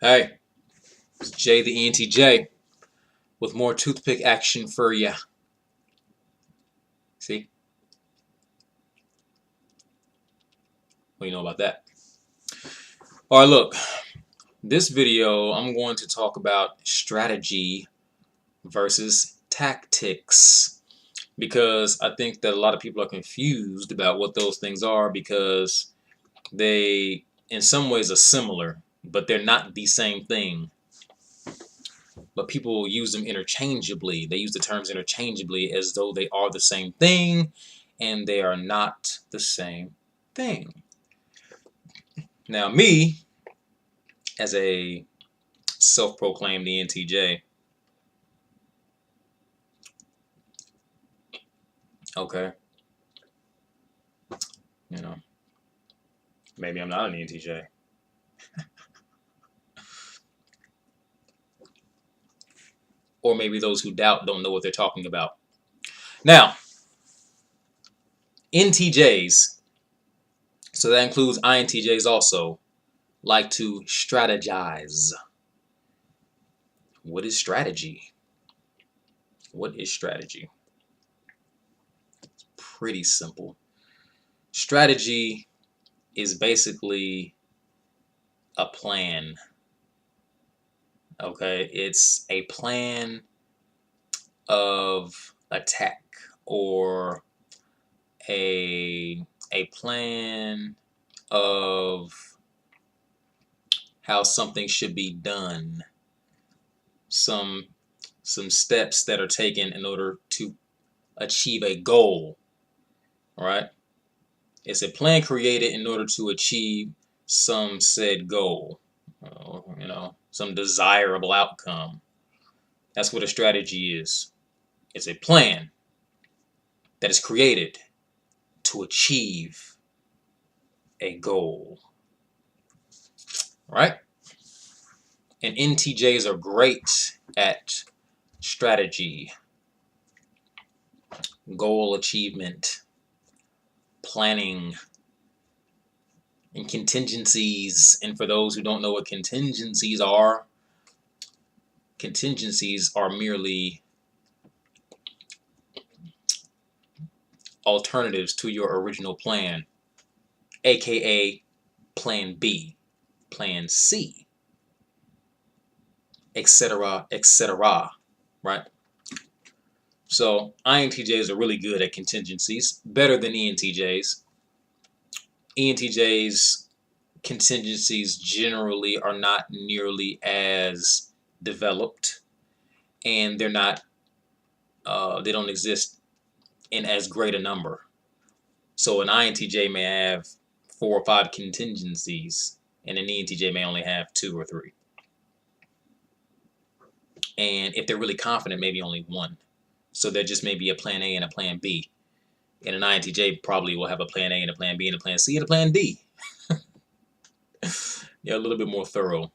Hey, it's Jay the ENTJ with more toothpick action for ya. See? What do you know about that? Alright, look. This video, I'm going to talk about strategy versus tactics. Because I think that a lot of people are confused about what those things are because they, in some ways, are similar, but they're not the same thing. But people use them interchangeably. They use the terms interchangeably as though they are the same thing, and they are not the same thing. Now, me, as a self-proclaimed ENTJ, okay, maybe I'm not an ENTJ. Or maybe those who doubt don't know what they're talking about. Now, NTJs, so that includes INTJs also, like to strategize. What is strategy? What is strategy? It's pretty simple. Strategy is basically a plan. Okay, it's a plan of attack or a plan of how something should be done. Some steps that are taken in order to achieve a goal. All right? It's a plan created in order to achieve some said goal. Some desirable outcome. That's what a strategy is. It's a plan that is created to achieve a goal. Right? And NTJs are great at strategy, goal achievement, planning, and contingencies. And for those who don't know what contingencies are merely alternatives to your original plan, aka plan B, plan C, etc., etc., right? So INTJs are really good at contingencies, better than ENTJs. ENTJs contingencies generally are not nearly as developed, and they don't exist in as great a number. So an INTJ may have 4 or 5 contingencies, and an ENTJ may only have 2 or 3. And if they're really confident, maybe only 1. So there just may be a plan A and a plan B. And an INTJ probably will have a plan A and a plan B and a plan C and a plan D. Yeah, a little bit more thorough.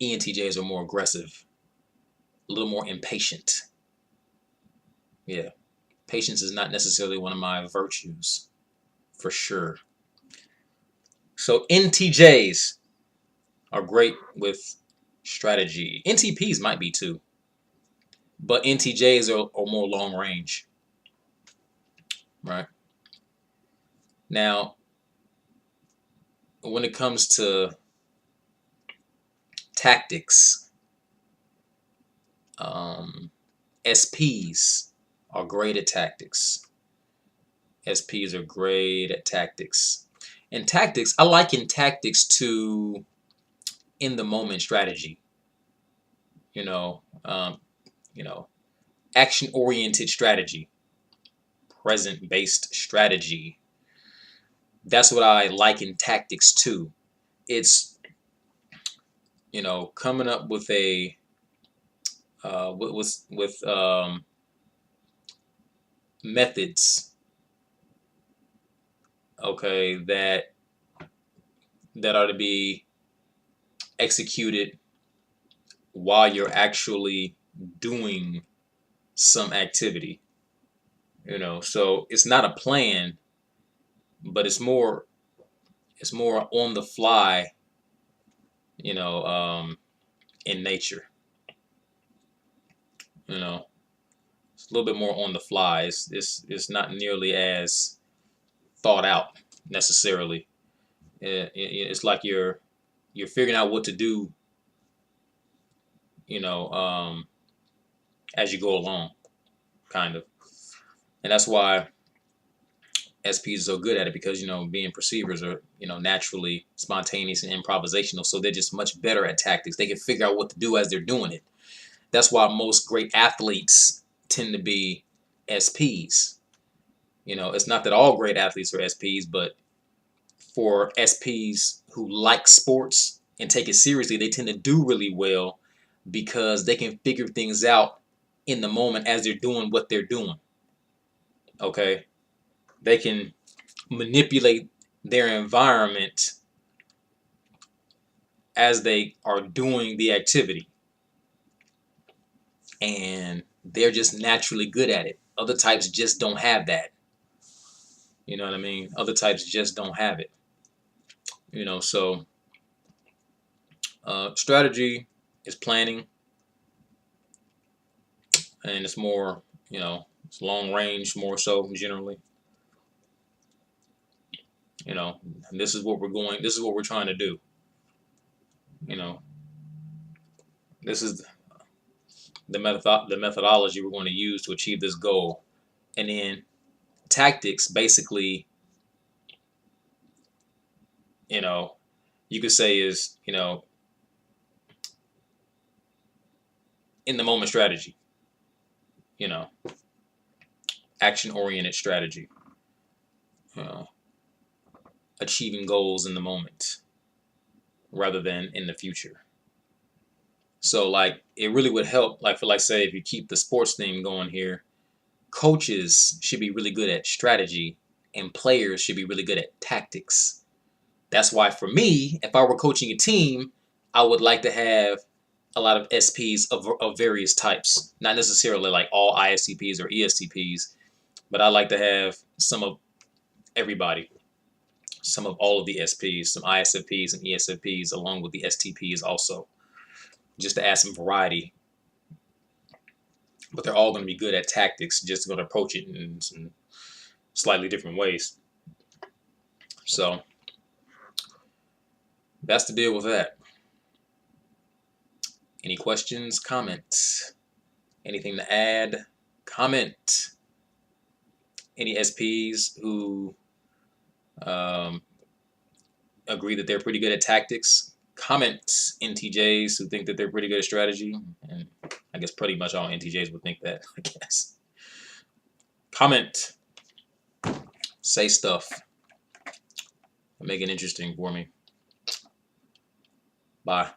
ENTJs are more aggressive, a little more impatient. Yeah, patience is not necessarily one of my virtues, for sure. So NTJs are great with strategy. NTPs might be too, but NTJs are more long range, right? Now, when it comes to tactics, SPs are great at tactics. SPs are great at tactics. And tactics, I liken tactics to in-the-moment strategy. Action-oriented strategy, present-based strategy. That's what I liken tactics to. It's coming up with a methods, okay, that are to be executed while you're actually doing some activity. So it's not a plan, but it's more on the fly you know, in nature. You know, it's a little bit more on the fly. It's not nearly as thought out necessarily. It's like you're figuring out what to do, you know, as you go along, kind of. And that's why SPs are so good at it, because, being perceivers are, naturally spontaneous and improvisational. So they're just much better at tactics. They can figure out what to do as they're doing it. That's why most great athletes tend to be SPs. It's not that all great athletes are SPs, but for SPs who like sports and take it seriously, they tend to do really well because they can figure things out in the moment as they're doing what they're doing. Okay? They can manipulate their environment as they are doing the activity. And they're just naturally good at it. Other types just don't have that. You know what I mean? Other types just don't have it. So strategy is planning, and it's more, it's long range more so generally. And this is what we're trying to do. This is the methodology we're going to use to achieve this goal. And then tactics, basically, you could say is, in the moment strategy, action oriented strategy, achieving goals in the moment rather than in the future. So like it really would help, like, say, if you keep the sports theme going here, coaches should be really good at strategy and players should be really good at tactics. That's why for me, if I were coaching a team, I would like to have a lot of SPs of various types. Not necessarily like all ISTPs or ESTPs, but I like to have some of everybody. Some of all of the SPs, some ISFPs and ESFPs, along with the STPs also, just to add some variety. But they're all going to be good at tactics, just going to approach it in some slightly different ways. So that's the deal with that. Any questions, comments, anything to add? Comment. Any SPs who agree that they're pretty good at tactics? Comment. NTJs who think that they're pretty good at strategy. And I guess pretty much all NTJs would think that, I guess. Comment. Say stuff. Make it interesting for me. Bye.